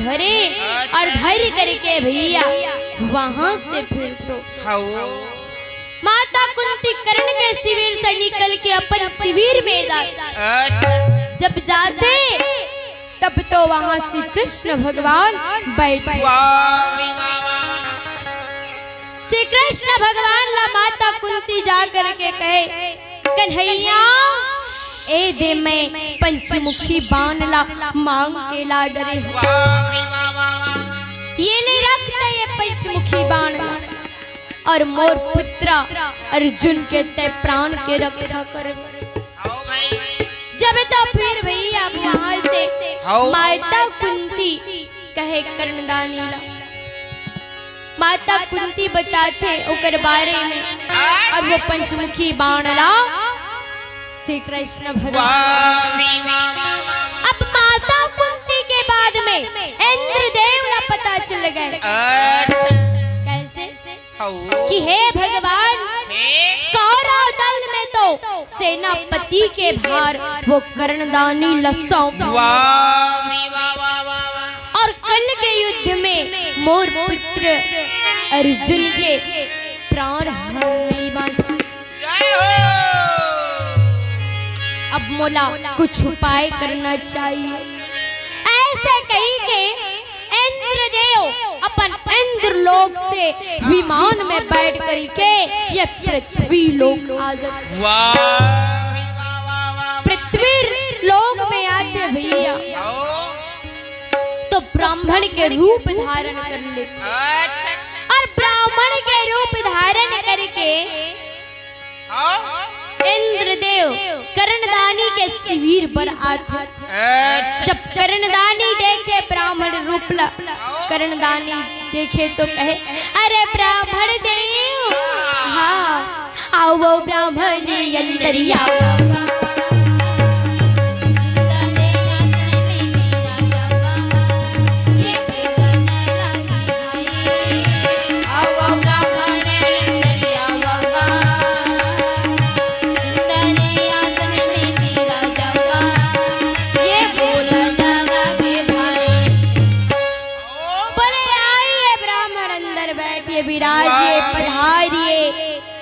धरे और धैर्य करके भैया वहां से फिर तो माता कुंती कर्ण के शिविर से निकल के अपन शिविर में जाते। जब जाते तब तो वहां श्री कृष्ण भगवान बैठे। श्री कृष्ण भगवान ला माता कुंती जा करके कहे, कन्हैया ए दे में पंचमुखी बाण ला मांग के ला डरे, ये ले रखते ये पंचमुखी बाण ला और मोर पुत्रा अर्जुन के ते प्राण के रक्षा कर। जब तो फिर भैया वहां से माता कुंती कहे कर्णदानी ला, माता कुंती बताते ओकर बारे में और वो पंचमुखी बाण ला श्री कृष्ण भगवान। अब माता कुंती के बाद में इंद्रदेव ला पता चल गए। कैसे कि हे भगवान, कौरव दल में तो सेनापति के भार वो कर्णदानी लसौं और कल के युद्ध में मोर पुत्र अर्जुन के प्राण नहीं बाँचे। अब मोला कुछ उपाय करना चाहिए। ऐसे कही के इंद्रदेव अपन इंद्रलोक से विमान में बैठ करके ये पृथ्वी लोक आ जाते। पृथ्वी लोक में आते भैया तो ब्राह्मण के रूप धारण कर लेते और ब्राह्मण के रूप धारण करके इंद्रदेव कर्णदानी के शिविर पर आते। जब कर्णदानी देखे ब्राह्मण रूप ला, कर्णदानी देखे तो कहे, अरे ब्राह्मण देव, हाँ आओ वो ब्राह्मण अंतरिया। विराजिए पधारिए,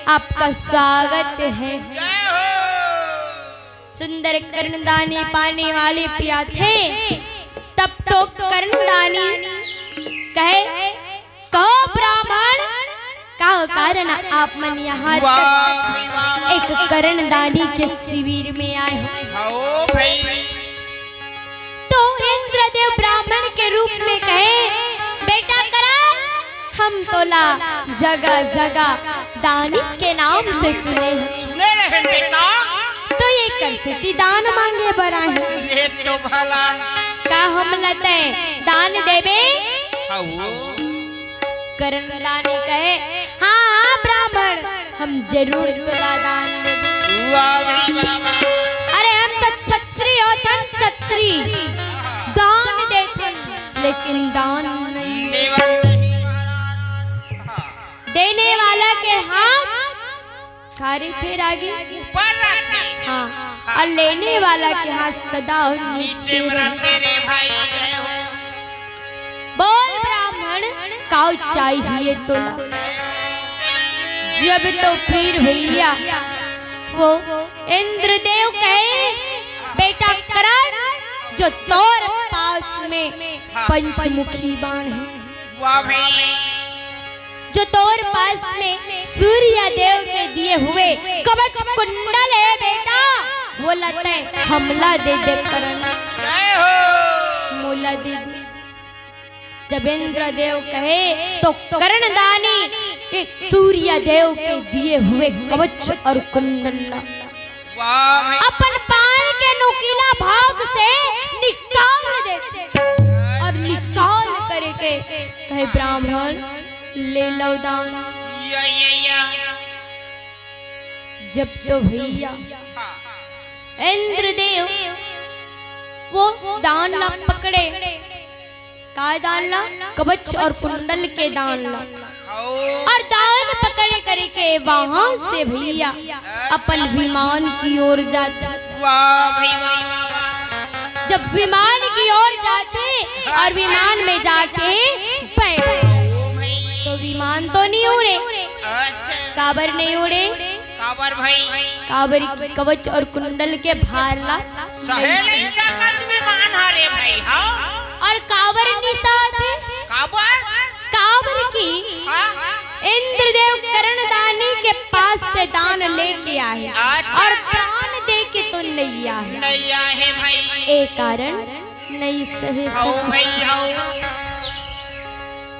आपका स्वागत है। सुंदर कर्णदानी पाने वाले पिया थे। तब तो कर्णदानी कहे, कहो ब्राह्मण का कारण आप मन यहाँ एक कर्णदानी के शिविर में आए हो। तो इंद्रदेव ब्राह्मण के रूप में कहे, बेटा करा हम तोला जगह जगह दानी के नाम से सुने हैं बेटा। तो ये कर सकती दान मांगे बरा है ये तो भला का हम लते दान देवे। कर्णदानी कहे, हाँ हाँ ब्राह्मण हम जरूर तोला दान देवे। अरे हम तो छत्री होते, छत्री दान देते लेकिन दान नहीं देने वाला के हाथ खारे थे रागी, हाँ, और लेने वाला के हाथ सदा नीचे। बोल ब्राह्मण काउ चाहिए तोला। जब तो फिर भैया वो इंद्रदेव कहे, बेटा करण जो तोर पास में पंचमुखी बाण है, जो तोर पास में सूर्य देव के दिए हुए कवच कुंडल है बेटा, वो लते हमला दे दे करण, मोला दे दे। जब इंद्रदेव कहे तो कर्णदानी सूर्य देव के दिए हुए कवच और कुंडल अपन पान के नुकीला भाग से निकाल देते और निकाल करके कहे, ब्राह्मण ले लो दान। जब तो भैया इंद्रदेव वो दान ला पकड़े, का दान ला, कवच और कुंडल के दान ला, और दान पकड़े करके वहां से भैया अपन विमान की ओर जाते। जब विमान की ओर जाते और विमान में जाके बैठ। तो विमान तो नहीं उड़े, काबर नहीं उड़े, काबर भाई काबर की कवच और कुंडल के भाला विमान हारे भाई। हाँ और काबर निशा थे, काबर की इंद्रदेव कर्णदानी के पास से दान लेके आए और दान दे के तो नहीं आए भाई। एक कारण नहीं सहे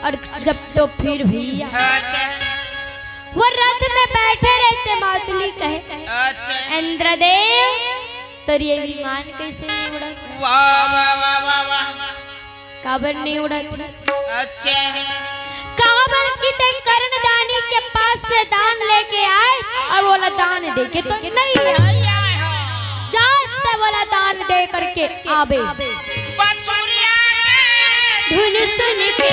और जब तो फिर भैया वो रथ में बैठे रहते, मातुली कहे इंद्रदेव तो ये विमान कैसे नहीं उड़ा? काबर नहीं उड़ा था? काबर की ते कर्णदानी के पास से दान लेके आए और बोला दान दे के तो नहीं जाते, बोला दान दे करके आबे धुन सुन के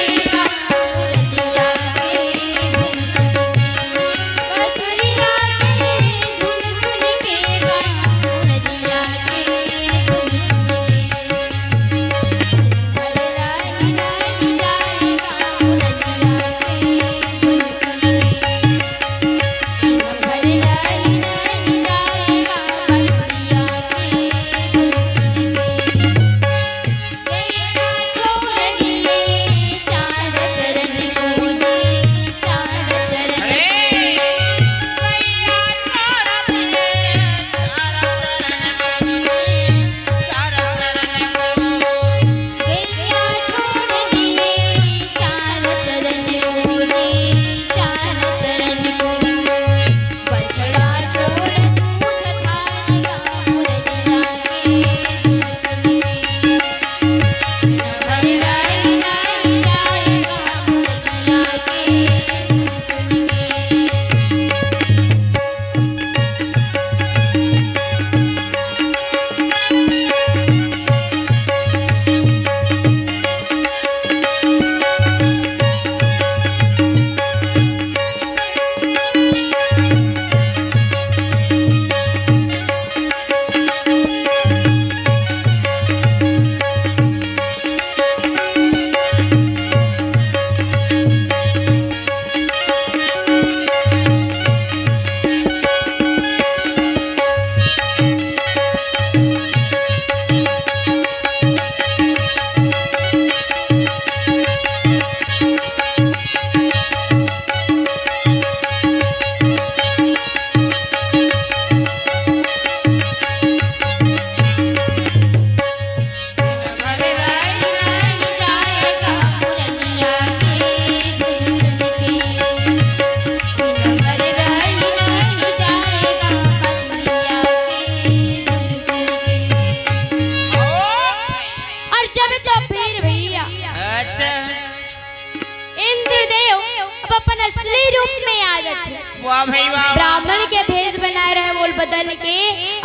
ब्राह्मण के भेष बनाए रहे बोल बदल के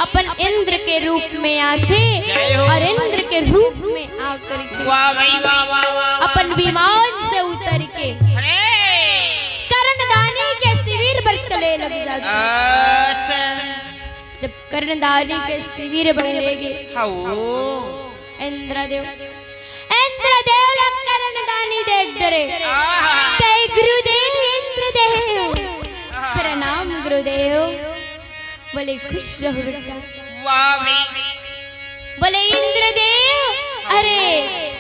अपन इंद्र के रूप में आते और इंद्र के रूप में आकर के अपन विमान से उतर के कर्णदानी के शिविर पर चले लग जाते। जब कर्णदानी के शिविर पर ले गए इंद्रदेव कर्णदानी देख डरे, कई गुरुदेव इंद्रदेव प्रणाम गुरुदेव। बोले खुश रहो बेटा। बोले इंद्रदेव अरे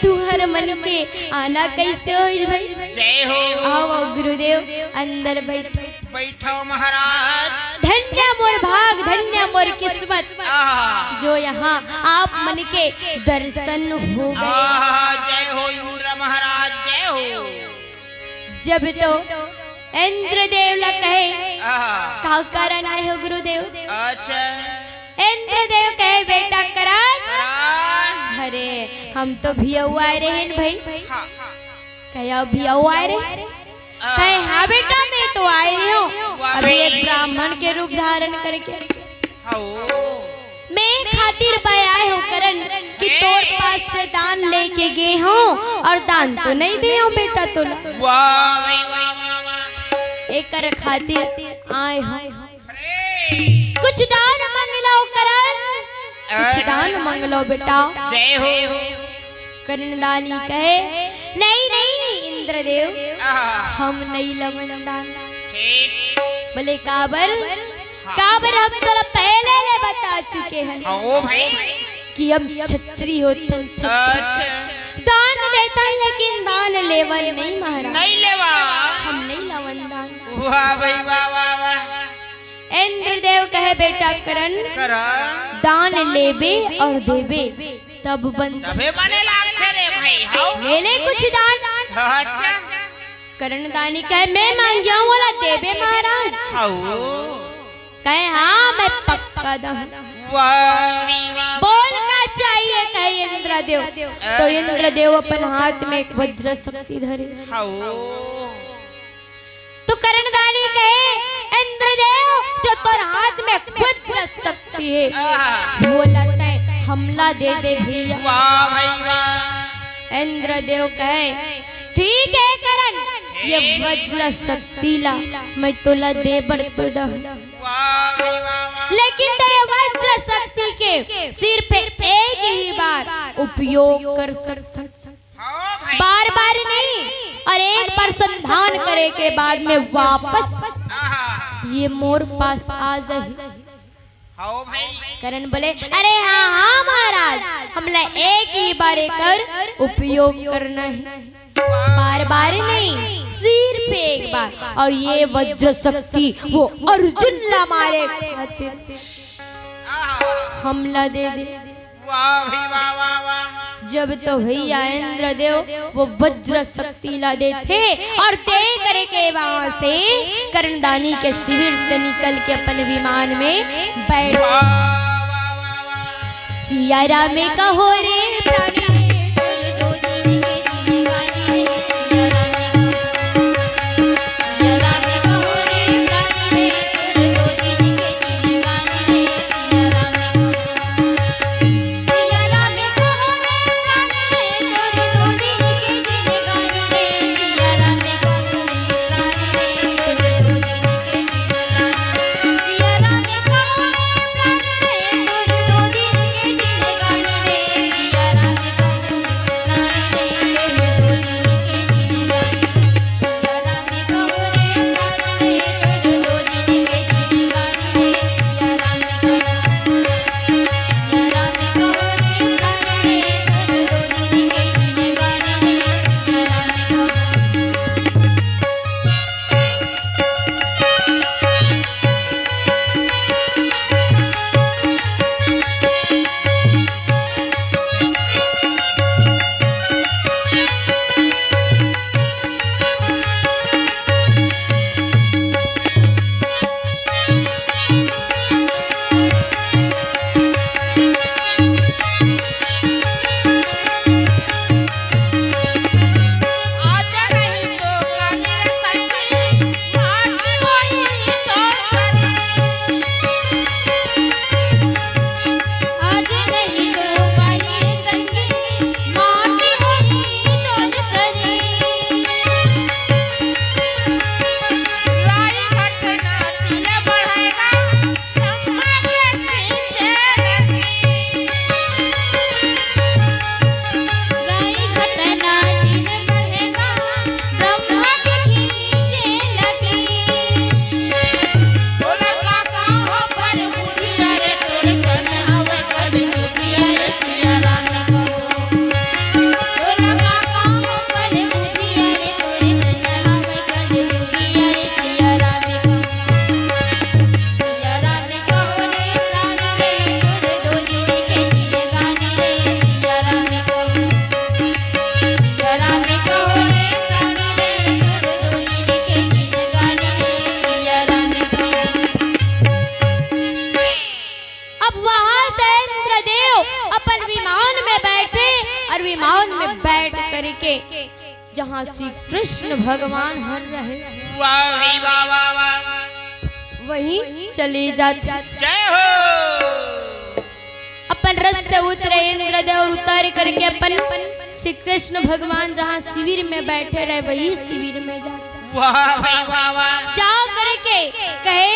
तू हर मन के आना कैसे हो भाई? जय हो। आओ गुरुदेव अंदर बैठो। बैठो महाराज। धन्य मोर भाग, धन्य मोर किस्मत जो यहाँ आप मन के दर्शन हो गए। जय हो इंद्र महाराज जय हो। जब तो इंद्रदेव ला कहे का कारण आए हो गुरुदेव? अच्छा। इंद्रदेव कहे बेटा करण, अरे हम तो भियऊ आए रहे भाई। कहे भियऊ आए रहे? कहे हाँ बेटा मैं तो आए रही हूँ अभी एक ब्राह्मण के रूप धारण करके। मैं खातिर पाए आए हो करण कि तोर पास से दान लेके गए हूँ और दान तो नहीं दिए हूँ बेटा तो एक कर खातिर आए हो। कुछ दान मांग लो करण, कुछ दान मांग लो बेटा। जय हो। कर्णदानी कहे नहीं नहीं इंद्रदेव हम नहीं लवंदान। बोले काबर काबर हम तो पहले ने बता चुके हैं कि हम छत्री होते दान देता लेकिन दान लेवन नहीं महाराज नहीं लेवा हम नहीं लवन दान। वाह भाई वाह वाह वाह। इंद्रदेव कहे बेटा करण दान लेबे और देबे तब बनता तबे बने लागते रे भाई हाउ ले ले कुछ दान। अच्छा करण दानी कहे मैं मांग गया हूँ वाला देबे महाराज। हाउ कहे हाँ मैं पक्का दान। वाह बोल का चाहिए कहे इंद्रदेव। तो इंद्रदेव अपन हाथ में एक वज्र शक्ति धरे। तो कर्णदानी कहे इंद्रदेव जो तोर हाथ में वज्र शक्ति है वो लगता है हमला दे दे भैया। वाह भाई वाह। इंद्रदेव कहे ठीक है करण ये वज्र शक्ति ला मैं तोला दे बर तो दा लेकिन तो ये वज्र शक्ति के सिर पे एक ही बार उपयोग कर सकता बार बार नहीं और एक बार संधान करे के बाद में वापस ये मोर पास आ जाए। करण बोले अरे हाँ हाँ महाराज हमला एक ही बार कर उपयोग करना है बार बार नहीं सिर पे एक बार। और ये वज्र शक्ति वो अर्जुन ला मारे खातिर हमला दे दे। वाह भाई वाह वाह वाह। जब तो भैया इंद्रदेव वो वज्र शक्ति ला दे थे और दे करके वहां से कर्णदानी के शिविर से निकल के अपन विमान में बैठ। सिया राम कहो रे प्राणी विमान में बैठ करके जहाँ श्री कृष्ण भगवान हर रहे वहीं चले जाते। जय हो। अपन रथ से उतरे इंद्रदेव उतार करके अपन श्री कृष्ण भगवान जहाँ शिविर में बैठे रहे वही शिविर में जाते। जा करके कहे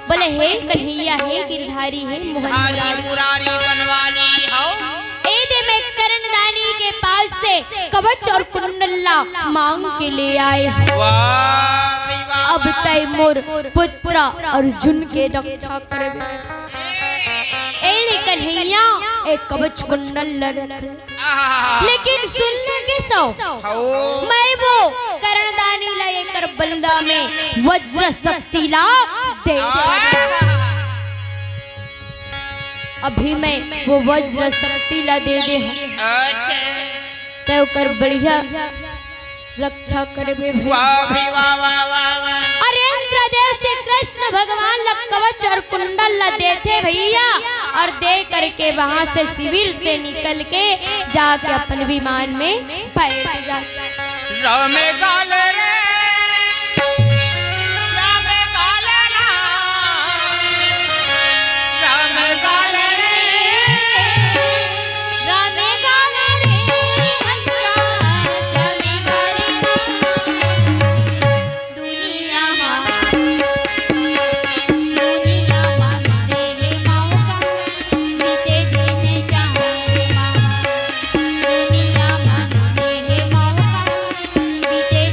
बोले हे कन्हैया हे गिरधारी हे मोहन मुरारी बनवाली हो। में कर्णदानी के पास से कवच और कुंडला मांग के ले आए हैं। वाह भाई वाह अब तय मोर पुत्र अर्जुन के रक्षा करबे। ए कन्हैया एक कवच कुंडल रख, लेकिन सुनने के सौ मैं वो कर्णदानी ला कर बलदा में वज्र शक्ति ला दे। अभी मैं वो वज्र शक्ति ला दे दे तय कर बढ़िया रक्षा करबे। अरे इंद्रदेव से कृष्ण भगवान ला कवच और कुंडल ला देते भैया, और दे करके वहां से शिविर से निकल के जाके अपन विमान में बैठ जाते। राम गाल रे श्याम गाल ना, राम गाल रे राम गाल रे श्याम गाल रे दुनिया मेरे मौका बीते देने चाहे दुनिया मेरे मौका बीते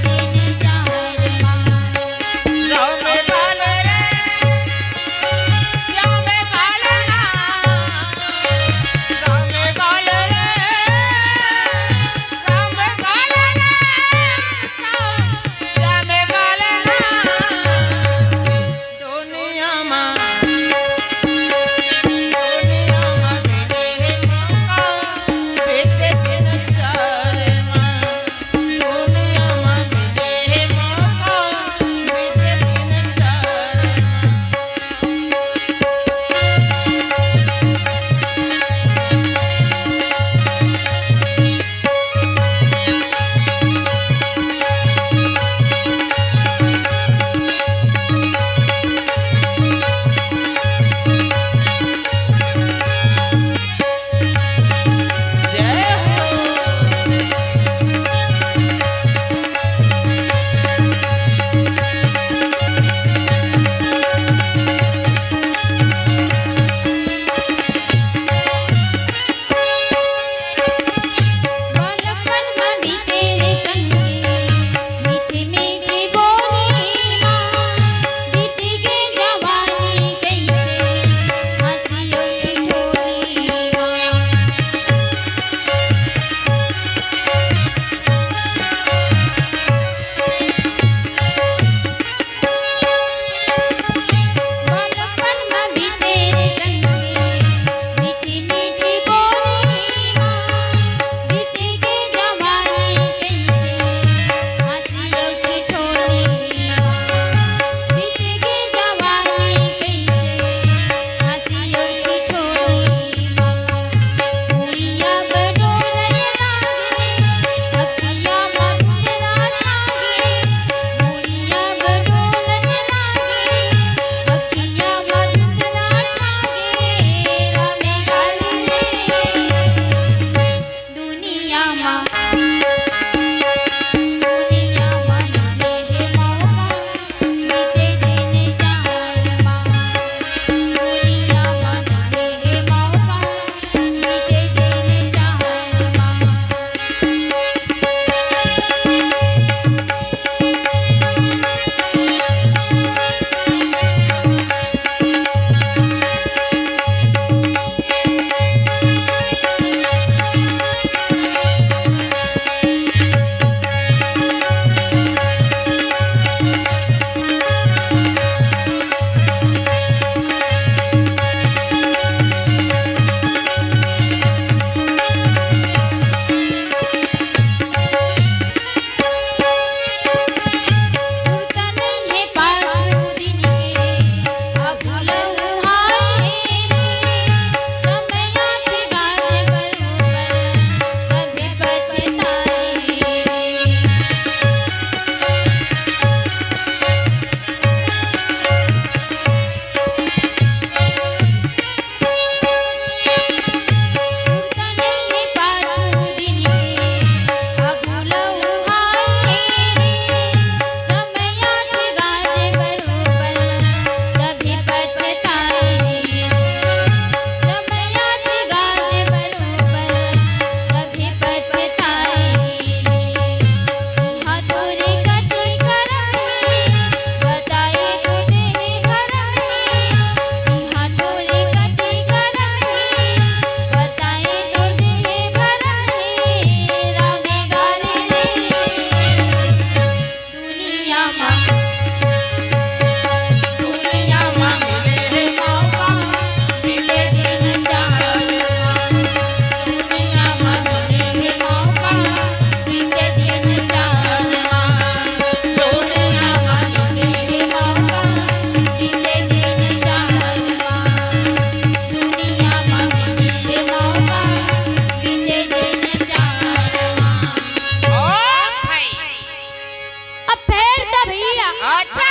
बेटा भैया अच्छा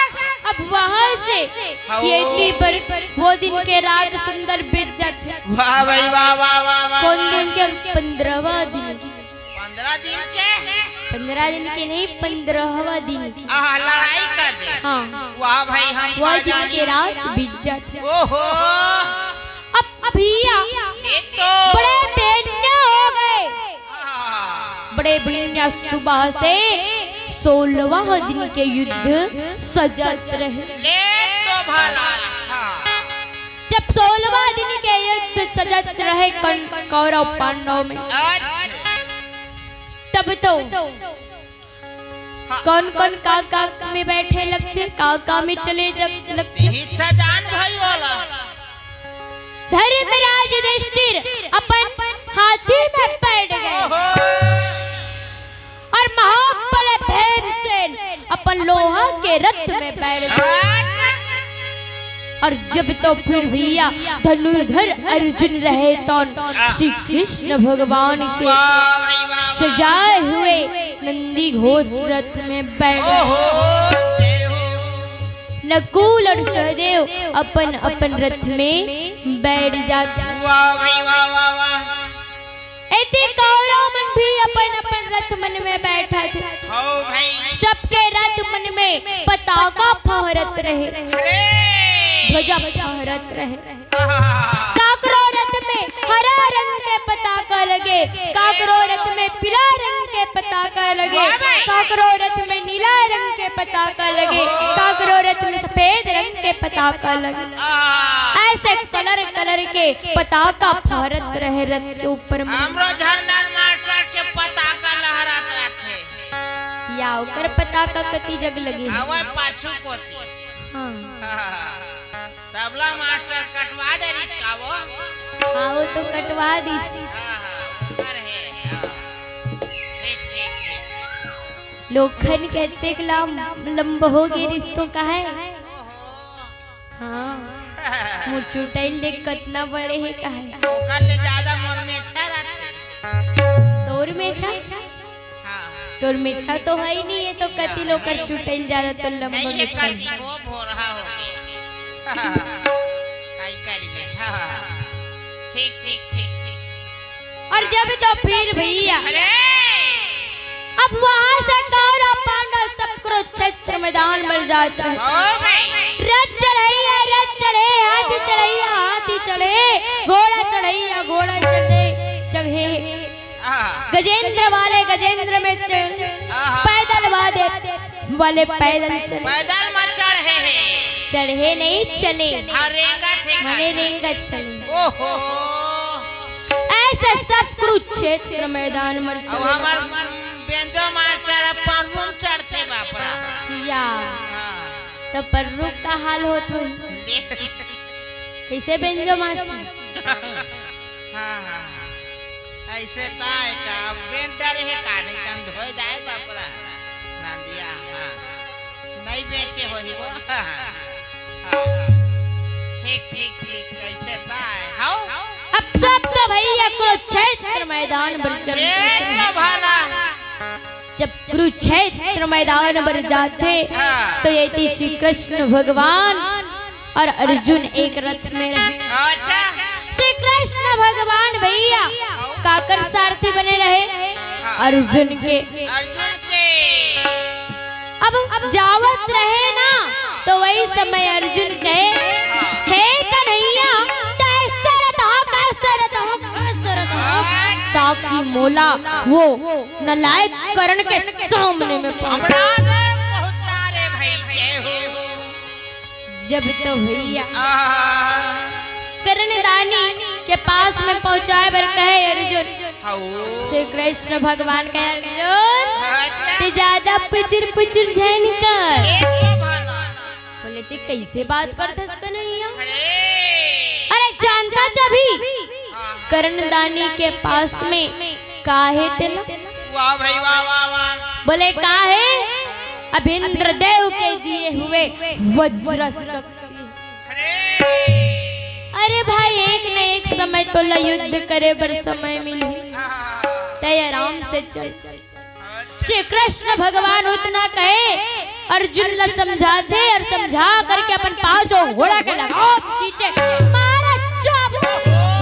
अब वहाँ से ये थी पर वो दिन के रात सुंदर बीत जाते। वाह भाई वाह वाह वाह वाह कौन दिन के 15वां दिन की 15 दिन के 15 दिन के नहीं 15वां दिन की लड़ाई कर दे। हाँ वाह भाई हम वो दिन के रात बीत जाते। ओहो अब भैया ये तो बड़े बेन्या हो गए। बड़े भिन्या सुबह से 16वां दिन के युद्ध सजत रहे। ले तो भला जब 16वां दिन के युद्ध सजत रहे कौरव पांडव में अच्छा तब तो कौन कौन काका में बैठे लगते काका में चले लगते। हिस्सा जान भाई वाला धर्मराज युधिष्ठिर अपन हाथी में बैठ गए और महाबल भीमसेन अपन लोहा के रथ में बैठ गए। और जब तो फिर भैया धनुर्धर अर्जुन रहे तो श्री कृष्ण भगवान के सजाए हुए नंदी घोष रथ में बैठ गए। नकुल और सहदेव अपन अपन रथ में बैठ जाते। ऐसे कौरव मन भी अपन अपन रथ मन में बैठा थे। सबके रथ मन में पताका फहरत रहे ध्वजा फहरत रहे। काकरो रथ में हरा रंग के पताका लगे काकरो रथ में पीला रंग के पताका लगे काकरो रथ में नीला रंग के पताका लगे काकरो रथ में सफेद रंग के पताका लगे। ऐसे कलर कलर के पताका फहरत रहे रथ के ऊपर हमरो झंडा मास्टर के पताका लहरात रहते या ओकर पताका कति जग लगे हवा पाछू कोती। हां तबला मास्टर कटवा दे रिचका वो हां वो तो कटवा दिस। ठीक ठीक ठीक लोखन कहते लंब हो गए रिश्तों का है। हाँ मुरचुटैल ले कितना बड़े है का है ओकर ले ज्यादा मोर में अच्छा रहते तोर में छा तोर में छा तो है ही नहीं है तो कति लोग कर चुटैल ज्यादा तो लंबा में छा वो भोरहा हो गया काई करी ठीक ठीक ठीक। और जब तो फिर भैया अरे अब वहां से कौरव पांडव सब कुरुक्षेत्र मैदान में जाते हैं। रथ चढ़े हाथी चढ़े घोड़ा चढ़े घोड़ा चढ़े गजेंद्र वाले गजेंद्र में पैदल वाले पैदल चले पैदल मत चढ़े नहीं चले मने रेंगा चले। ओहो ऐसे सब कुरुक्षेत्र मैदान में हमार बेंजो मास्टर परवुम चढ़ते बापरा या तो पर्रू का हाल होत हो कैसे बेंजो मास्टर हां ऐसे ताए का बेंटर है का नहीं तन धो जाए बापरा नंदिया हां नहीं बेचे होई वो ठीक ठीक ठीक कैसे ताए हाउ अब सब तो भैया कुरुक्षेत्र मैदान पर चलते तो भाला जब कुरुक्षेत्र मैदान पर जाते तो ये थी श्री कृष्ण भगवान और अर्जुन एक रथ में रहे। अच्छा श्री कृष्ण भगवान भैया काकर सारथी बने रहे अर्जुन के अब जावत रहे ना तो वही समय अर्जुन कहे हे कन्हैया ताकि मोला वो नलायक करण के सामने में जब तो भैया करणदानी के पास में पहुंचाए बर कहे अर्जुन श्री कृष्ण भगवान कहे अर्जुन ते ज्यादा पुचुर पुचुर झैन कर बोले ते कैसे बात करथस कन्हैया अरे जानता चाभी करणदानी के पास में काहे तेला वाह भाई वाह वाह वाह बोले काहे अब इंद्र देव के दिए हुए वज्र शक्ति। अरे भाई एक न एक समय तो ला युद्ध करे बर समय मिले तय आराम से चल। श्री कृष्ण भगवान उतना कहे अर्जुन ला समझाते और समझा करके अपन पांचों घोड़ा के लगाओ खींचे मारा चाबू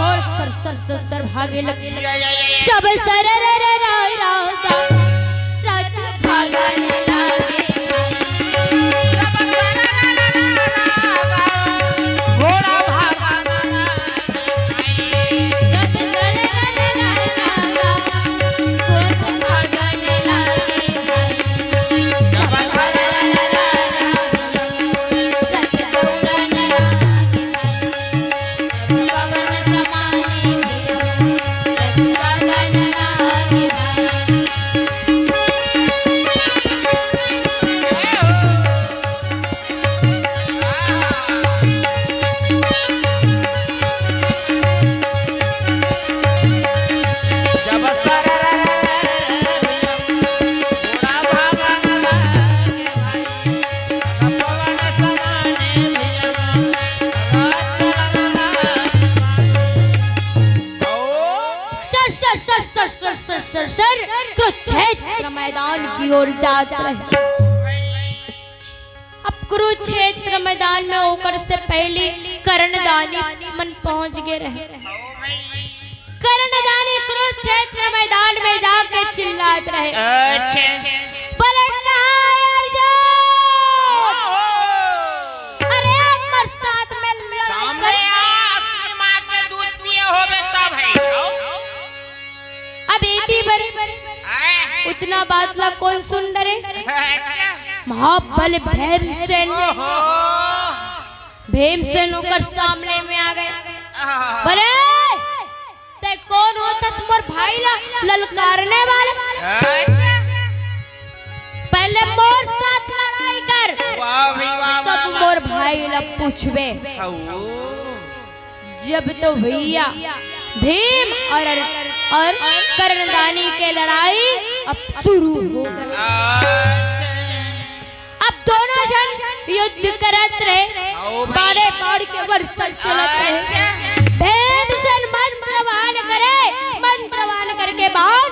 और सर सर सर सर भागे लगे जब सर रे रे रात भागने लगे सर कुरुक्षेत्र मैदान की ओर जाते रहे। अब कुरुक्षेत्र मैदान में होकर से पहले कर्णदानी मन पहुंच गए रहे। कर्णदानी कुरुक्षेत्र मैदान में जाके चिल्लाते रहे बोले अरे मर साथ में उतना बात ला कौन सुन रहे महाबल भीमसेन होकर सामने में आ गए बोले ते कौन होता मोर भाई ला ललकारने वाले पहले मोर साथ लड़ाई कर तब मोर भाई ला पूछबे जब तो भैया भीम और कर्णदानी के लड़ाई अब शुरू हो गई। अब दोनों जन युद्ध करत रहे बारे बार के वर्षा चलत रहे भीमसेन मंत्रवान करके बाण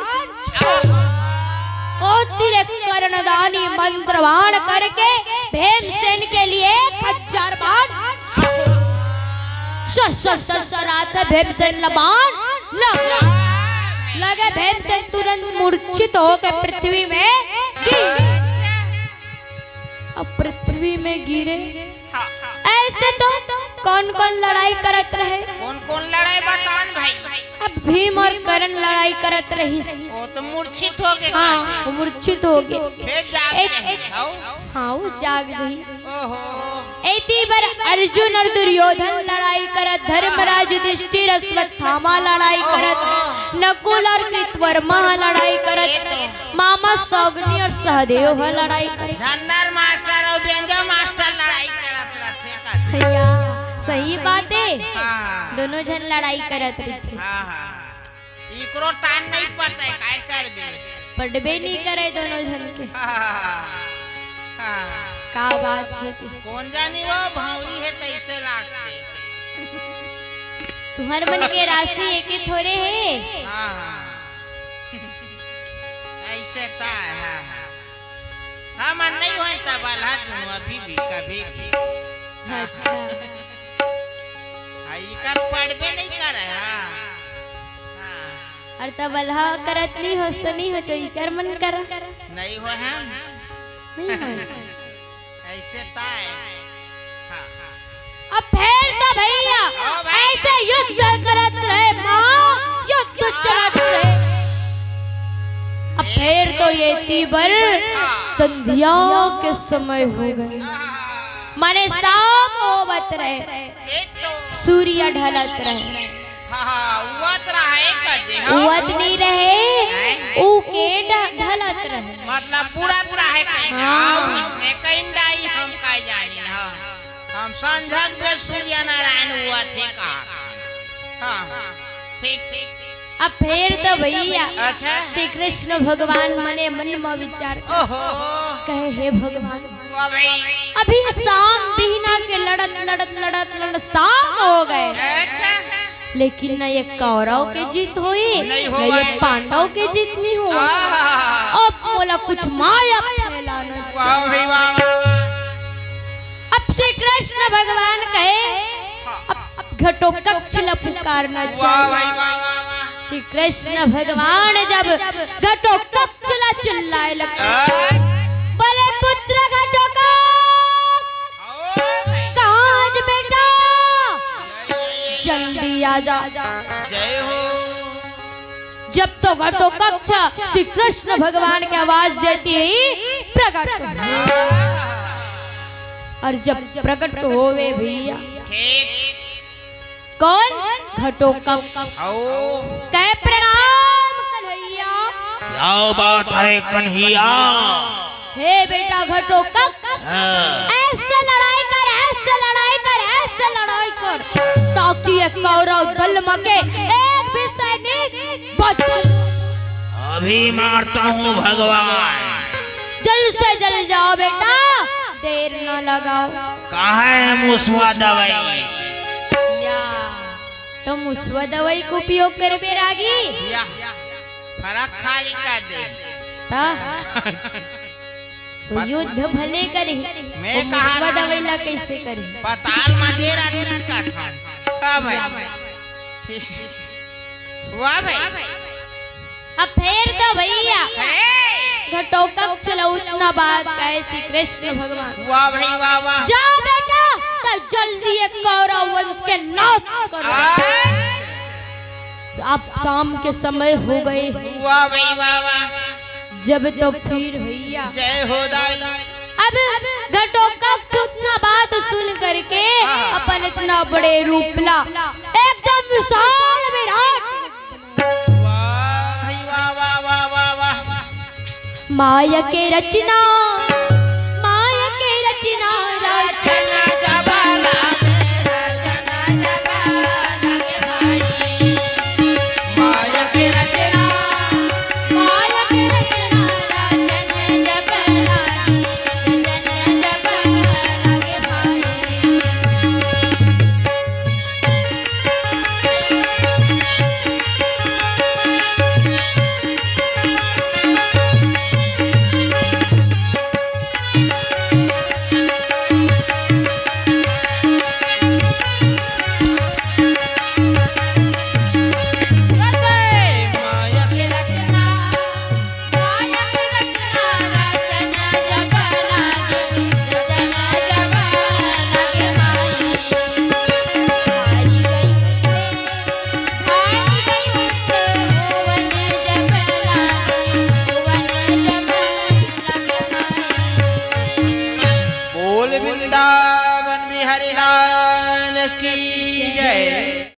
कोतिले कर्णदानी मंत्रवान करके भीमसेन के लिए 1000 बाण सर आते भीमसेन लबान लगे भीमसेन तुरंत मूर्छित होकर पृथ्वी में अब पृथ्वी में गिरे। ऐसे तो कौन कौन लड़ाई करत रहे कौन लड़ाई बतान भाई अब भीम और कर्ण लड़ाई करत रही वो तो मूर्छित हो गए हाँ वो मूर्छित हो गए हाँ वो जाग गई। एती बार अर्जुन और दुर्योधन लड़ाई करत धर्मराज युधिष्ठिर अश्वत्थामा लड़ाई करत नकुल और कृतवर्मा लड़ाई करत मामा सौगनी और सहदेव लड़ाई करत झंडर मास्टर और व्यंजन मास्टर लड़ाई करत रहते का भैया सही बात है दोनों जन लड़ाई करत रहते इकरो टान नहीं पड़ता काय करबे पढ़बे नहीं करे दोनों जन के का बात है कौन जानी वो भावरी है तैसे लागते तुम्हार मन के राशि एक ही थोड़े है ऐसे ता हाँ मन नहीं होता बाला दोनों अभी भी कभी भी अच्छा कर पढ़बे नहीं करे और तब अल्लाह करत नहीं हो तो नहीं हो चाहिए कर मन करा नहीं हो है नहीं हो ऐसे ताए अब फिर तो भैया ऐसे युद्ध करत रहे माँ युद्ध चलत रहे। अब फिर तो ये तीबर संध्या के समय हो गए माने शाम होवत रहे सूर्य ढलत रहे उवत नहीं रहे उके ढलत रहे मतलब पूरा रहे उसने कहीं दाई हम का जानी हम संझक में सूर्य नारायण हुआ थे कहा ठीक अब फिर तो भैया अच्छा श्री कृष्ण भगवान मने मन में विचार कहे हे भगवान अभी शाम बिहना के लड़त शाम हो गए लेकिन न ये कौरव के जीत हुई न ये पांडव के जीत नहीं हुआ अब बोला कुछ माया फैलाना श्री कृष्ण भगवान कहे अब घटोत्कच पुकारना वाह चाहिए। भाई वाह वाह वाह। श्री कृष्ण भगवान जब घटोत्कच चिल्लाए लगे, बोले पुत्र घटोत्कच कहाँ आज बेटा, जल्दी आजा। जय हो। जब तो घटोत्कच श्री कृष्ण भगवान की आवाज देती है प्रकट हो। और जब प्रकट होवे भैया ठीक। कौन घटोत्कच आओ। कहे प्रणाम कन्हैया। क्या बात है कन्हैया? हे बेटा घटोत्कच ऐसे लड़ाई कर, ऐसे लड़ाई कर, ऐसे लड़ाई कर ताकि ये कौरव दल मके एक भी सैनिक बच। अभी मारता हूँ भगवान। जल्द से जल्द जाओ बेटा, देर न लगाओ। कहाँ है मुसवा दवाई? या तो मुस्वा दवाई को उपयोग कर बेरागी या फरक खाली कर दे। वो युद्ध भले करे, मैं वो कहा मुस्वा था? दवाई ला कैसे करे? पताल मदेरा किसका था? हाँ भाई ठीक। वाह भाई। अब फिर तो भैया अरे घटोत्कच चला उतना बात कहे श्री कृष्ण भगवान। वाह भाई वाह वाह। जाओ बेटा तो जल्दी एक कौरव वंश के नाश करो। अब शाम के समय हो गए, वाह भाई वाह वाह। जब तो फिर भैया जय हो दाई। अब घटोत्कच उतना बात सुन करके अपन इतना बड़े रूप ला, एकदम विशाल विराट। वाह भाई वाह वाह वाह वाह वाह। माया के रचना, माया के रचना, रचना जबाना माया के रचना। माया के रचना, रचना जबरागी, रचना जबरागी भाई। माया के रचना, माया के रचना, रचना जबरागी, रचना जबरागी भाई। हारी गई मुझे, हारी गई मुझे, भुवन जबरागी, भुवन जबरागी भाई। बोल वृंदावन बिहारी लाल की जय।